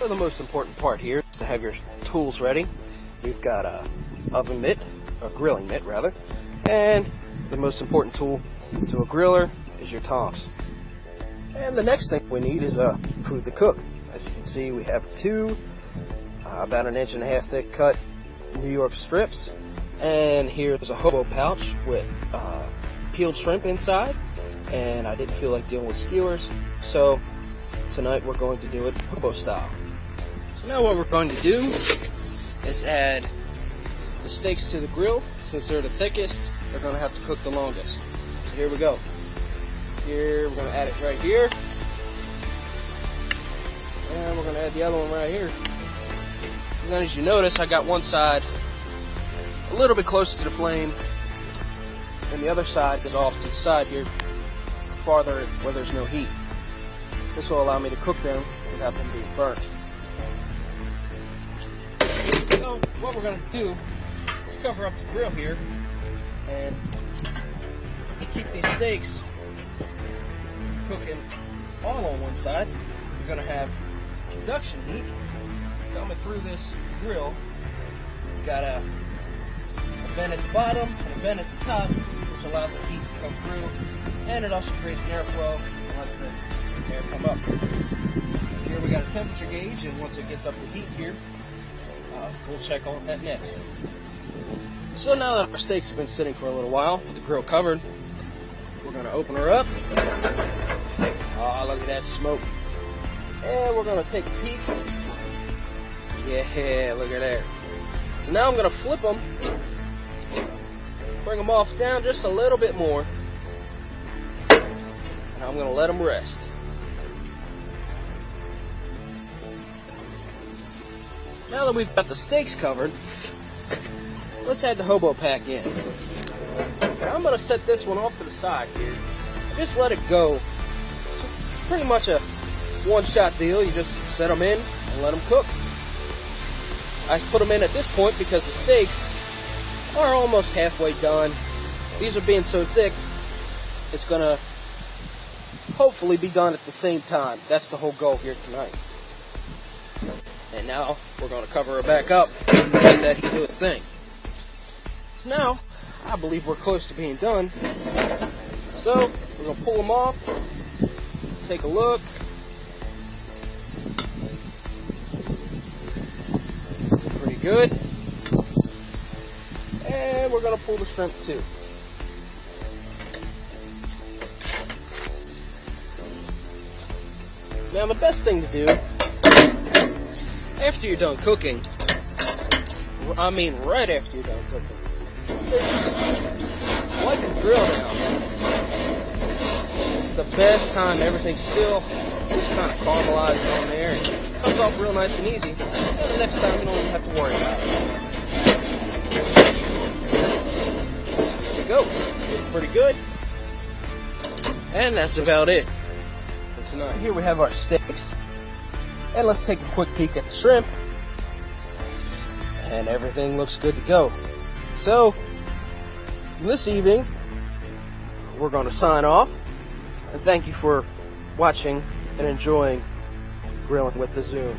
So the most important part here is to have your tools ready. You've got a oven mitt, a grilling mitt rather, and the most important tool to a griller is your tongs. And the next thing we need is food to cook. As you can see, we have two about 1.5 inch thick cut New York strips, and here's a hobo pouch with peeled shrimp inside, and I didn't feel like dealing with skewers, so tonight we're going to do it hobo style. So now what we're going to do is add the steaks to the grill. Since they're the thickest, they're going to have to cook the longest. So here we go. Here, we're going to add it right here. And we're going to add the other one right here. And then as you notice, I got one side a little bit closer to the flame, and the other side is off to the side here, farther where there's no heat. This will allow me to cook them without them being burnt. So what we're going to do is cover up the grill here, and keep these steaks cooking all on one side. We're going to have conduction heat coming through this grill. We've got a vent at the bottom and a vent at the top, which allows the heat to come through, and it also creates an airflow and lets the air come up. Here we got a temperature gauge, and once it gets up to heat here, we'll check on that next. So now that our steaks have been sitting for a little while with the grill covered, we're going to open her up. Oh, look at that smoke. And we're going to take a peek. Yeah, look at that. So now I'm going to flip them, bring them off down just a little bit more, and I'm going to let them rest. Now that we've got the steaks covered, let's add the hobo pack in. Now I'm going to set this one off to the side here and just let it go. It's pretty much a one-shot deal. You just set them in and let them cook. I put them in at this point because the steaks are almost halfway done. These are being so thick, it's going to hopefully be done at the same time. That's the whole goal here tonight. And now we're going to cover her back up and let that do its thing. So now, I believe we're close to being done. So, we're going to pull them off, take a look. Pretty good. And we're going to pull the shrimp too. Now the best thing to do after you're done cooking, I mean right after you're done cooking, wipe the grill down. It's the best time. Everything's still just kind of caramelized on there. It comes off real nice and easy. And the next time you don't even have to worry about it. There you go. Looks pretty good. And that's about it for tonight. Here we have our steaks. And let's take a quick peek at the shrimp. And everything looks good to go. So, this evening, we're going to sign off. And thank you for watching and enjoying Grilling with the Xoom.